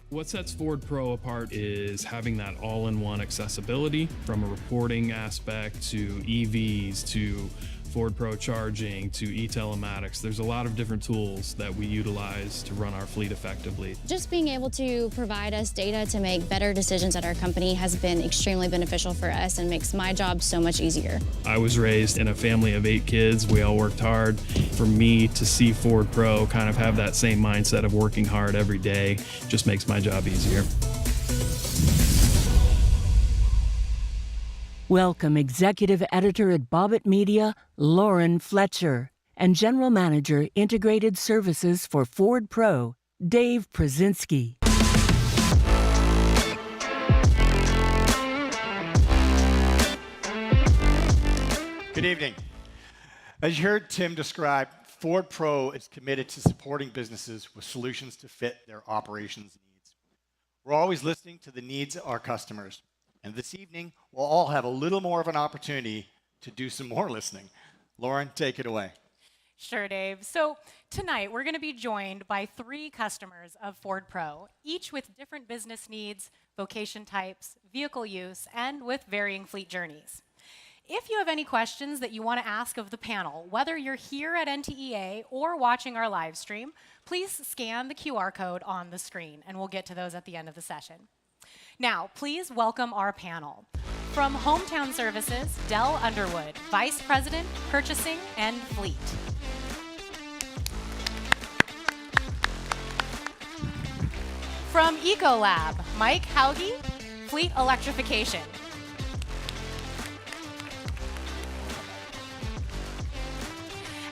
What sets Ford Pro apart is having that all-in-one accessibility from a reporting aspect to EVs to Ford Pro charging to e-telematics. There's a lot of different tools that we utilize to run our fleet effectively. Just being able to provide us data to make better decisions at our company has been extremely beneficial for us and makes my job so much easier. I was raised in a family of 8 kids. We all worked hard. For me to see Ford Pro kind of have that same mindset of working hard every day just makes my job easier. Welcome Executive Editor at Bobbitt Media, Lauren Fletcher, and General Manager, Integrated Services for Ford Pro, Dave Prusinski. Good evening. As you heard Tim describe, Ford Pro is committed to supporting businesses with solutions to fit their operations needs. We're always listening to the needs of our customers. And this evening, we'll all have a little more of an opportunity to do some more listening. Lauren, take it away. Sure, Dave. So tonight, we're going to be joined by 3 customers of Ford Pro, each with different business needs, vocation types, vehicle use, and with varying fleet journeys. If you have any questions that you want to ask of the panel, whether you're here at NTEA or watching our live stream, please scan the QR code on the screen, and we'll get to those at the end of the session. Now, please welcome our panel. From Hometown Services, Dell Underwood, Vice President, Purchasing and Fleet. From Ecolab, Mike Hauge, Fleet Electrification.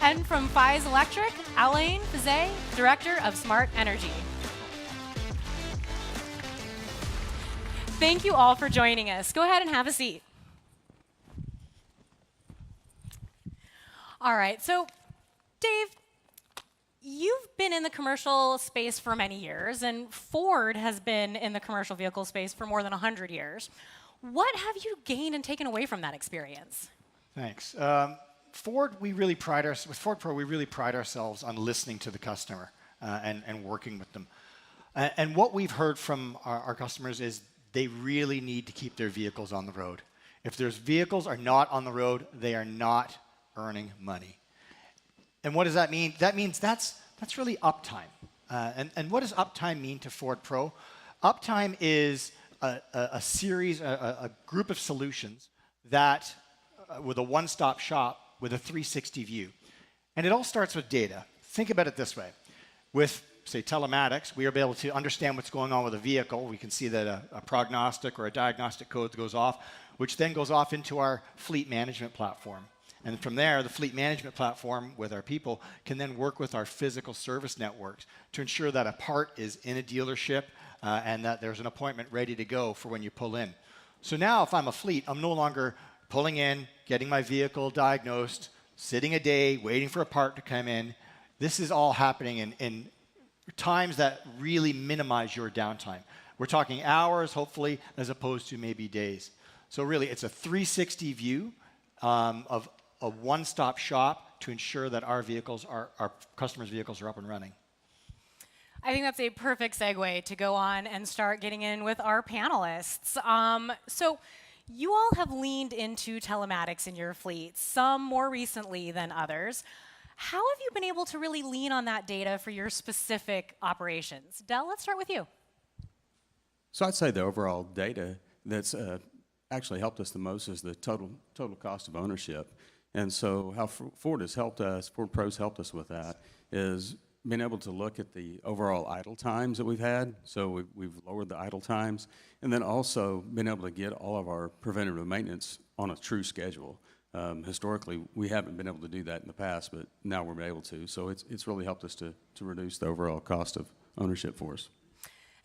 And from Fies Electric, Alain Fizet, Director of Smart Energy. Thank you all for joining us. Go ahead and have a seat. All right, so Dave, you've been in the commercial space for many years, and Ford has been in the commercial vehicle space for more than 100 years. What have you gained and taken away from that experience? Thanks. Ford Pro, we really pride ourselves on listening to the customer and working with them. And what we've heard from our customers is they really need to keep their vehicles on the road. If their vehicles are not on the road, they are not earning money. And what does that mean? That means that's really uptime. And what does uptime mean to Ford Pro? Uptime is a group of solutions that, with a one-stop shop, with a 360 view. And it all starts with data. Think about it this way. With, say, telematics, we are able to understand what's going on with a vehicle. We can see that a prognostic or a diagnostic code goes off, which then goes off into our fleet management platform. And from there, the fleet management platform with our people can then work with our physical service networks to ensure that a part is in a dealership and that there's an appointment ready to go for when you pull in. So now if I'm a fleet, I'm no longer pulling in, getting my vehicle diagnosed, sitting a day, waiting for a part to come in. This is all happening in times that really minimize your downtime. We're talking hours, hopefully, as opposed to maybe days. So really, it's a 360 view of a one-stop shop to ensure that our customers' vehicles are up and running. I think that's a perfect segue to go on and start getting in with our panelists. So you all have leaned into telematics in your fleet, some more recently than others. How have you been able to really lean on that data for your specific operations? Del, let's start with you. So I'd say the overall data that's actually helped us the most is the total cost of ownership. And so how Ford Pro's helped us with that is being able to look at the overall idle times that we've had. So we've lowered the idle times, and then also been able to get all of our preventative maintenance on a true schedule. Historically, we haven't been able to do that in the past, but now we're able to. So it's really helped us to reduce the overall cost of ownership for us.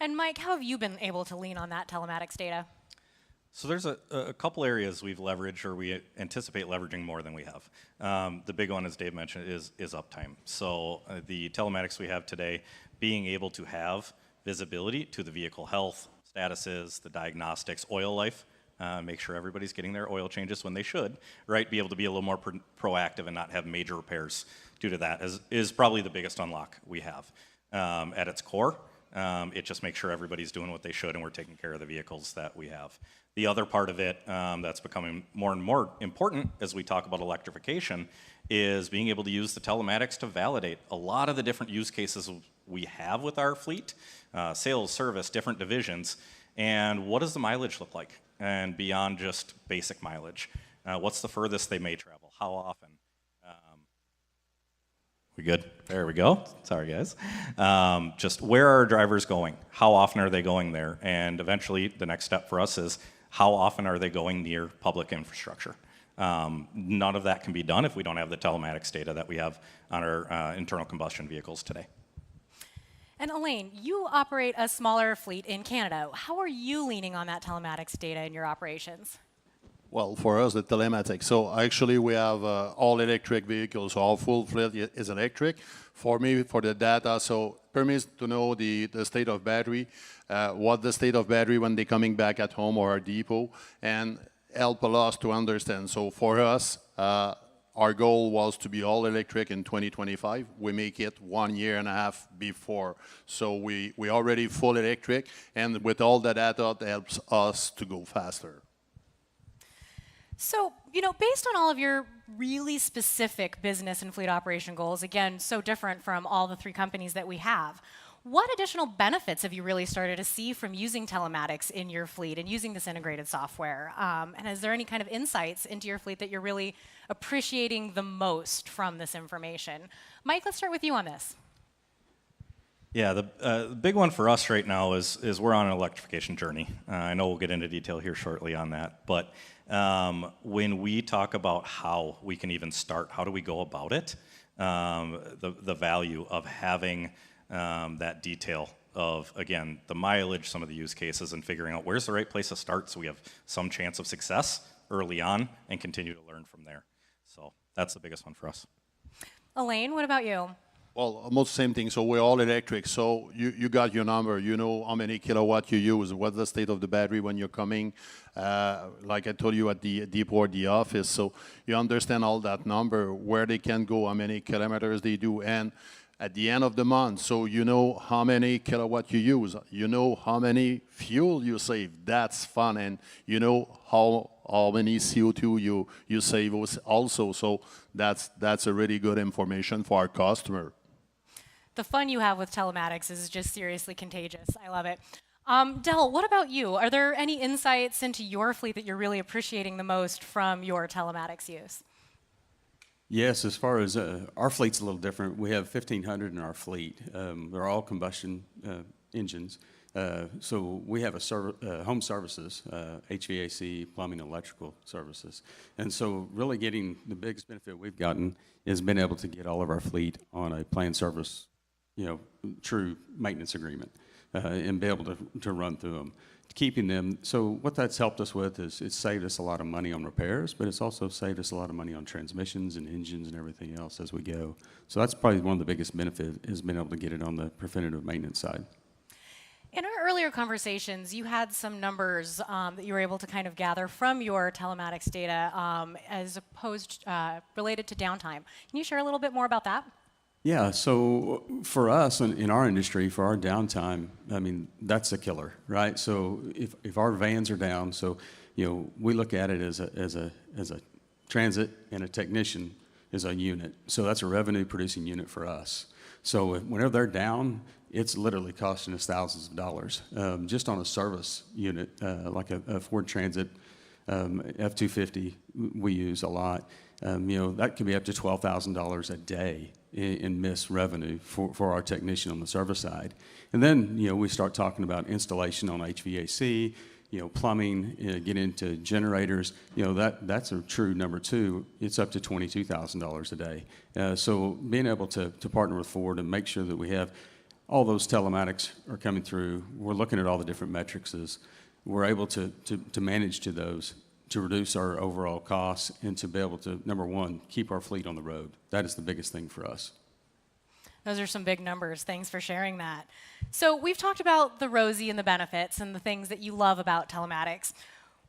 And Mike, how have you been able to lean on that telematics data? So there's a couple areas we've leveraged or we anticipate leveraging more than we have. The big one, as Dave mentioned, is uptime. So the telematics we have today, being able to have visibility to the vehicle health, statuses, the diagnostics, oil life, make sure everybody's getting their oil changes when they should, right? Be able to be a little more proactive and not have major repairs due to that is probably the biggest unlock we have. At its core, It just makes sure everybody's doing what they should and we're taking care of the vehicles that we have. The other part of it that's becoming more and more important as we talk about electrification is being able to use the telematics to validate a lot of the different use cases we have with our fleet, sales, service, different divisions, and what does the mileage look like? And beyond just basic mileage, what's the furthest they may travel? How often? We good? There we go. Sorry, guys. Just where are our drivers going? How often are they going there? And eventually, the next step for us is how often are they going near public infrastructure? None of that can be done if we don't have the telematics data that we have on our internal combustion vehicles today. And Elaine, you operate a smaller fleet in Canada. How are you leaning on that telematics data in your operations? Well, for us, the telematics. So actually, we have all electric vehicles. So our full fleet is electric. For me, for the data, so permits to know the state of battery, what the state of battery when they're coming back at home or our depot, and help us to understand. So for us, our goal was to be all electric in 2025. We make it 1.5 years before. So we already full electric, and with all the data, it helps us to go faster. So, based on all of your really specific business and fleet operation goals, again, so different from all the 3 companies that we have, what additional benefits have you really started to see from using telematics in your fleet and using this integrated software? And is there any kind of insights into your fleet that you're really appreciating the most from this information? Mike, let's start with you on this. Yeah, the big one for us right now is we're on an electrification journey. I know we'll get into detail here shortly on that, but when we talk about how we can even start, how do we go about it, the value of having that detail of, again, the mileage, some of the use cases, and figuring out where's the right place to start so we have some chance of success early on and continue to learn from there. So that's the biggest one for us. Elaine, what about you? Well, almost the same thing. So we're all electric. So you got your number. You know how many kilowatt you use, what's the state of the battery when you're coming, like I told you at the depot or the office. So you understand all that number, where they can go, how many kilometers they do, and at the end of the month, so you know how many kilowatt you use, you know how many fuel you save. That's fun, and you know how many CO2 you save also. So that's a really good information for our customer. The fun you have with telematics is just seriously contagious. I love it. Del, what about you? Are there any insights into your fleet that you're really appreciating the most from your telematics use? Yes, as far as our fleet's a little different. We have 1,500 in our fleet. They're all combustion engines. So we have home services, HVAC, plumbing, electrical services. And so really getting the biggest benefit we've gotten is being able to get all of our fleet on a planned service, true maintenance agreement, and be able to run through them. Keeping them, so what that's helped us with is it's saved us a lot of money on repairs, but it's also saved us a lot of money on transmissions and engines and everything else as we go. So that's probably one of the biggest benefits, is being able to get it on the preventative maintenance side. In our earlier conversations, you had some numbers that you were able to kind of gather from your telematics data as opposed related to downtime. Can you share a little bit more about that? Yeah, so for us in our industry, for our downtime, I mean, that's a killer, right? So if our vans are down, so we look at it as a transit, and a technician is a unit. So that's a revenue producing unit for us. So whenever they're down, it's literally costing us thousands of dollars just on a service unit, like a Ford Transit F-250 we use a lot. That could be up to $12,000 a day in missed revenue for our technician on the service side. And then, we start talking about installation on HVAC, plumbing, get into generators, that's a true number 2. It's up to $22,000 a day. So being able to partner with Ford and make sure that we have all those telematics are coming through, we're looking at all the different metrics, we're able to manage to those, to reduce our overall costs, and to be able to, number 1, keep our fleet on the road. That is the biggest thing for us. Those are some big numbers. Thanks for sharing that. So we've talked about the rosy and the benefits and the things that you love about telematics.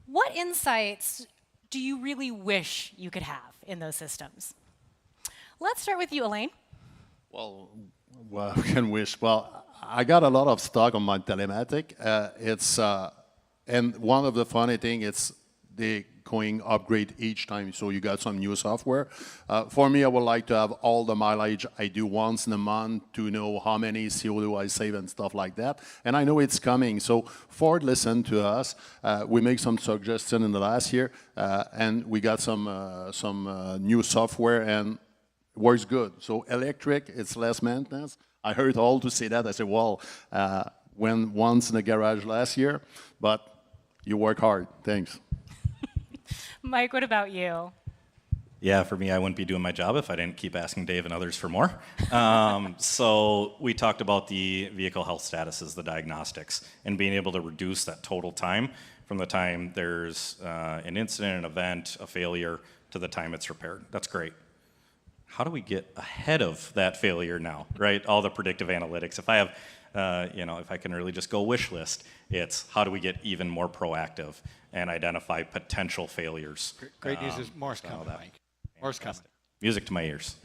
What insights do you really wish you could have in those systems? Let's start with you, Elaine. Well, I can wish. Well, I got a lot of stock on my Telematics. And one of the funny thing, it's they going upgrade each time, so you got some new software. For me, I would like to have all the mileage I do once in a month to know how many CO2 I save and stuff like that. And I know it's coming, so Ford listened to us. We make some suggestions in the last year, and we got some new software, and it works good. So electric, it's less maintenance. I heard all to say that. I said, well, went once in the garage last year, but you work hard. Thanks. Mike, what about you? Yeah, for me, I wouldn't be doing my job if I didn't keep asking Dave and others for more. So we talked about the vehicle health statuses, the diagnostics, and being able to reduce that total time from the time there's an incident, an event, a failure, to the time it's repaired. That's great. How do we get ahead of that failure now, right? All the predictive analytics. If I have, if I can really just go wish list, it's how do we get even more proactive and identify potential failures. Great news is more's coming, Mike. More's coming. Music to my ears.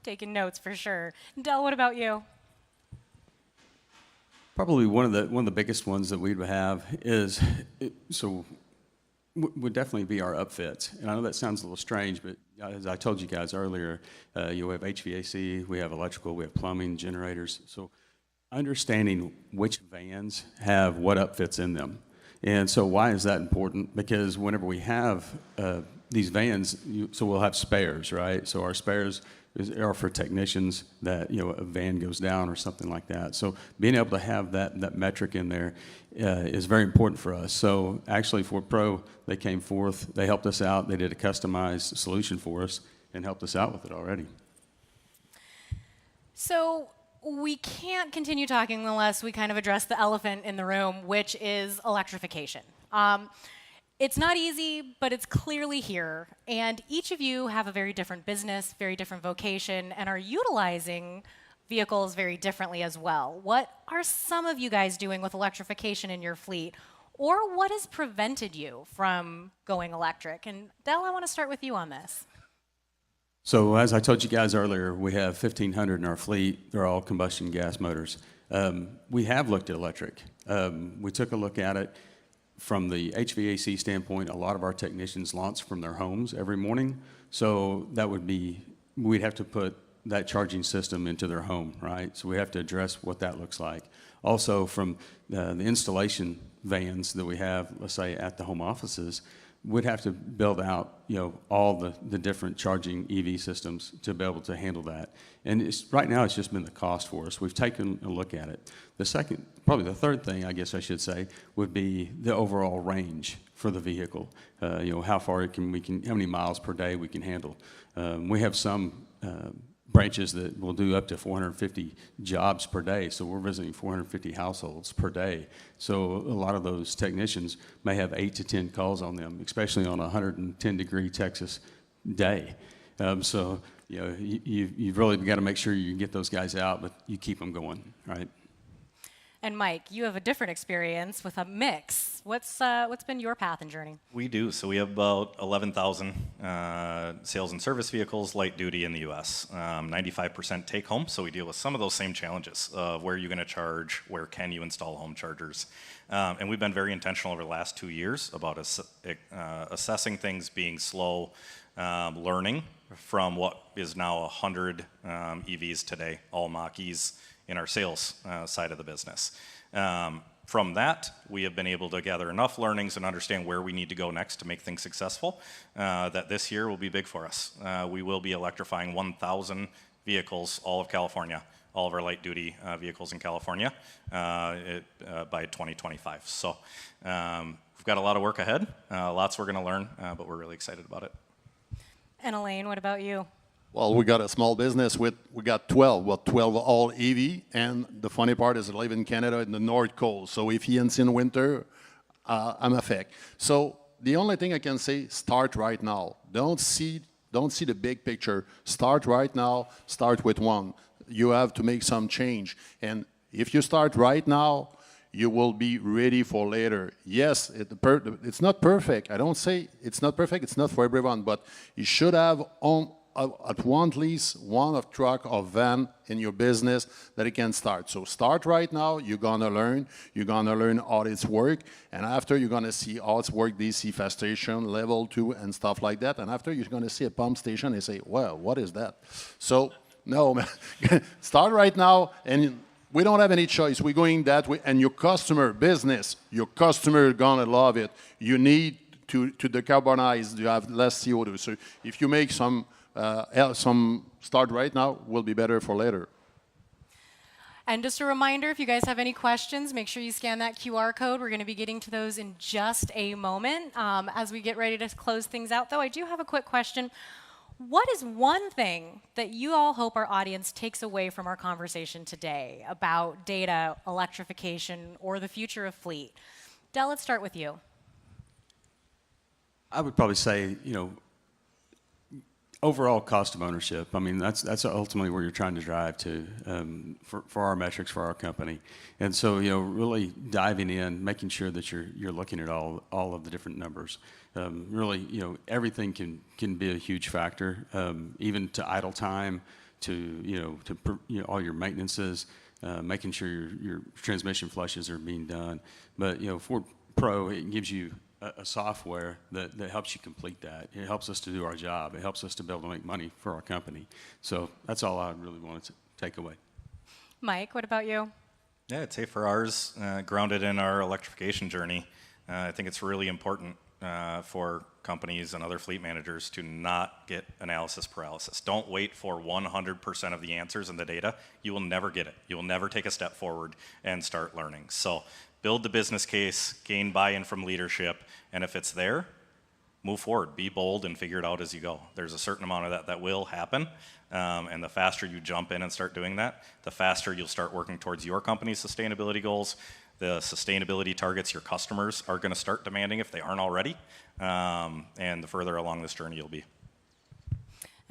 Taking notes for sure. Del, what about you? Probably one of the biggest ones that we would have is would definitely be our upfits. And I know that sounds a little strange, but as I told you guys earlier, we have HVAC, we have electrical, we have plumbing, generators. So understanding which vans have what upfits in them. And so why is that important? Because whenever we have these vans, so we'll have spares, right? So our spares are for technicians that, a van goes down or something like that. So being able to have that metric in there is very important for us. So actually Ford Pro, they came forth, they helped us out, they did a customized solution for us and helped us out with it already. So we can't continue talking unless we kind of address the elephant in the room, which is electrification. It's not easy, but it's clearly here. And each of you have a very different business, very different vocation, and are utilizing vehicles very differently as well. What are some of you guys doing with electrification in your fleet? Or what has prevented you from going electric? And Del, I want to start with you on this. So as I told you guys earlier, we have 1,500 in our fleet. They're all combustion gas motors. We have looked at electric. We took a look at it. From the HVAC standpoint, a lot of our technicians launch from their homes every morning. So that would be, we'd have to put that charging system into their home, right? So we have to address what that looks like. Also from the installation vans that we have, let's say at the home offices, we'd have to build out, all the different charging EV systems to be able to handle that. And right now it's just been the cost for us. We've taken a look at it. The second, probably the third thing, I guess I should say, would be the overall range for the vehicle. How far how many miles per day we can handle. We have some branches that will do up to 450 jobs per day, so we're visiting 450 households per day. So a lot of those technicians may have 8 to 10 calls on them, especially on a 110-degree Texas day. So you've really got to make sure you can get those guys out, but you keep them going, right? And Mike, you have a different experience with a mix. What's been your path and journey? We do. So we have about 11,000 sales and service vehicles, light duty in the U.S. 95% take home. So we deal with some of those same challenges of where are you going to charge, where can you install home chargers. And we've been very intentional over the last 2 years about assessing things, being slow, learning from what is now 100 EVs today, all Mach-E's, in our sales side of the business. From that, we have been able to gather enough learnings and understand where we need to go next to make things successful, that this year will be big for us. We will be electrifying 1,000 vehicles, all of California, all of our light-duty vehicles in California by 2025. So we've got a lot of work ahead, lots we're going to learn, but we're really excited about it. And Elaine, what about you? Well, we got a small business we got 12 all EV, and the funny part is I live in Canada in the North Coast, so if it's in winter, I'm affected. So the only thing I can say, start right now. Don't see the big picture. Start right now, start with one. You have to make some change, and if you start right now, you will be ready for later. Yes, it's not perfect. I don't say it's not perfect, it's not for everyone, but you should have at least one of truck or van in your business that it can start. So start right now, you're gonna learn how it's work, and after you're gonna see how it's work, DC fast station, level 2 and stuff like that, and after you're gonna see a pump station and say, well, what is that? So, no, man, start right now, and we don't have any choice. We're going that way, and your customer business, your customer gonna love it. You need to decarbonize, you have less CO2. So if you make some start right now, will be better for later. And just a reminder, if you guys have any questions, make sure you scan that QR code. We're going to be getting to those in just a moment. As we get ready to close things out, though, I do have a quick question. What is one thing that you all hope our audience takes away from our conversation today about data, electrification, or the future of fleet? Del, let's start with you. I would probably say, overall cost of ownership. I mean, that's ultimately where you're trying to drive to for our metrics for our company. And so, really diving in, making sure that you're looking at all of the different numbers. Really, everything can be a huge factor, even to idle time, to all your maintenances, making sure your transmission flushes are being done. But Ford Pro, it gives you a software that helps you complete that. It helps us to do our job. It helps us to be able to make money for our company. So that's all I really wanted to take away. Mike, what about you? Yeah, I'd say for ours, grounded in our electrification journey, I think it's really important for companies and other fleet managers to not get analysis paralysis. Don't wait for 100% of the answers in the data. You will never get it. You will never take a step forward and start learning. So build the business case, gain buy-in from leadership, and if it's there, move forward. Be bold and figure it out as you go. There's a certain amount of that will happen, and the faster you jump in and start doing that, the faster you'll start working towards your company's sustainability goals, the sustainability targets your customers are going to start demanding if they aren't already, and the further along this journey you'll be.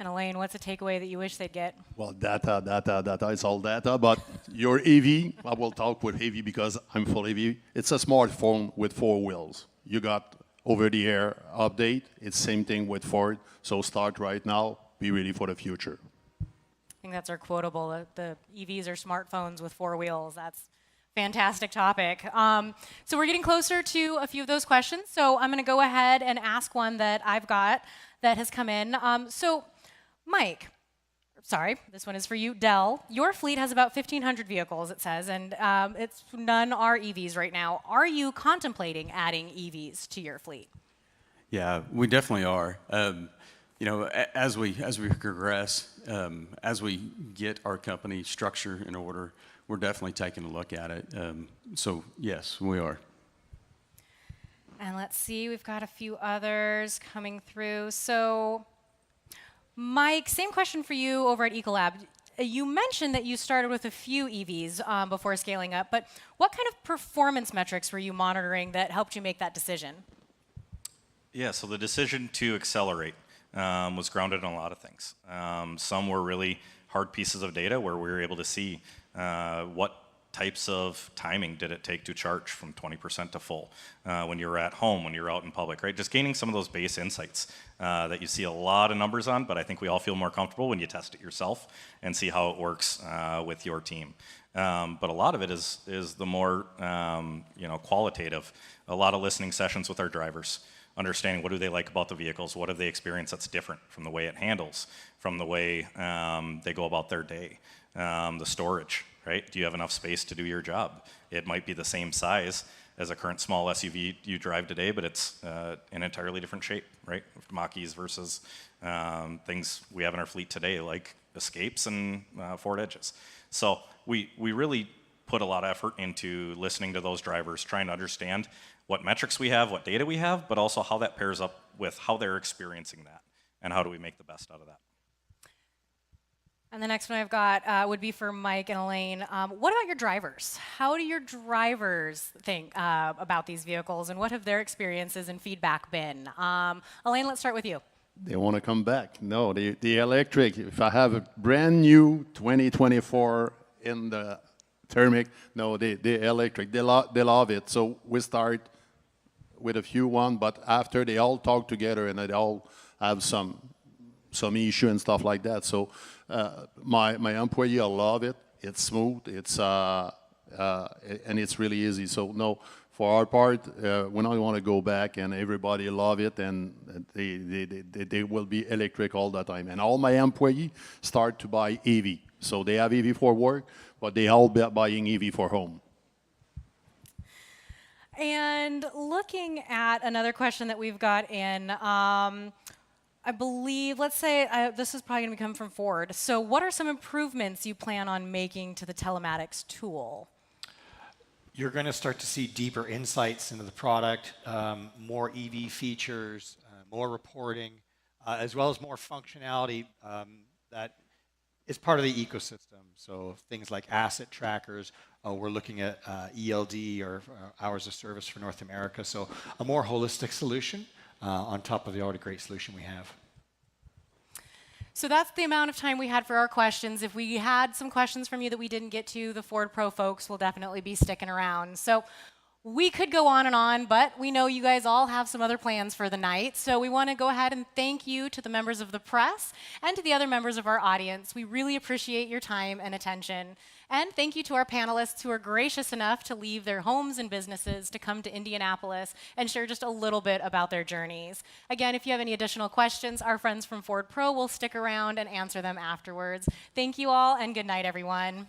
And Elaine, what's a takeaway that you wish they'd get? Well, data, it's all data, but your EV, I will talk with EV because I'm full EV. It's a smartphone with 4 wheels. You got over-the-air update. It's same thing with Ford. So start right now. Be ready for the future. I think that's our quotable. The EVs are smartphones with 4 wheels. That's a fantastic topic. So we're getting closer to a few of those questions. So I'm going to go ahead and ask one that I've got that has come in. So Mike, sorry, this one is for you. Del, your fleet has about 1,500 vehicles, it says, and none are EVs right now. Are you contemplating adding EVs to your fleet? Yeah, we definitely are. As we progress, as we get our company structure in order, we're definitely taking a look at it. So yes, we are. And let's see, we've got a few others coming through. So Mike, same question for you over at Ecolab. You mentioned that you started with a few EVs before scaling up, but what kind of performance metrics were you monitoring that helped you make that decision? Yeah, so the decision to accelerate was grounded in a lot of things. Some were really hard pieces of data where we were able to see what types of timing did it take to charge from 20% to full when you're at home, when you're out in public, right? Just gaining some of those base insights that you see a lot of numbers on, but I think we all feel more comfortable when you test it yourself and see how it works with your team. But a lot of it is the more qualitative. A lot of listening sessions with our drivers, understanding what do they like about the vehicles, what have they experienced that's different from the way it handles, from the way they go about their day, the storage, right? Do you have enough space to do your job? It might be the same size as a current small SUV you drive today, but it's an entirely different shape, right? Mach-E's versus things we have in our fleet today, like Escapes and Ford Edges. So we really put a lot of effort into listening to those drivers, trying to understand what metrics we have, what data we have, but also how that pairs up with how they're experiencing that, and how do we make the best out of that. And the next one I've got would be for Mike and Elaine. What about your drivers? How do your drivers think about these vehicles, and what have their experiences and feedback been? Elaine, let's start with you. They want to come back. No, the electric, if I have a brand new 2024 in the thermic, no, the electric, they love it. So we start with a few one, but after they all talk together and they all have some some issue and stuff like that. So my employee love it. It's smooth. It's and it's really easy. So no, for our part, we don't want to go back, and everybody love it, and they will be electric all the time. And all my employees start to buy EV. So they have EV for work, but they all buying EV for home. And looking at another question that we've got in, I believe, let's say this is probably going to come from Ford. So what are some improvements you plan on making to the telematics tool? You're going to start to see deeper insights into the product, more EV features, more reporting, as well as more functionality that is part of the ecosystem. So things like asset trackers. We're looking at ELD, or hours of service for North America. So a more holistic solution on top of the already great solution we have. So that's the amount of time we had for our questions. If we had some questions from you that we didn't get to, the Ford Pro folks will definitely be sticking around. So we could go on, but we know you guys all have some other plans for the night. So we want to go ahead and thank you to the members of the press and to the other members of our audience. We really appreciate your time and attention. And thank you to our panelists who are gracious enough to leave their homes and businesses to come to Indianapolis and share just a little bit about their journeys. Again, if you have any additional questions, our friends from Ford Pro will stick around and answer them afterwards. Thank you all, and good night, everyone.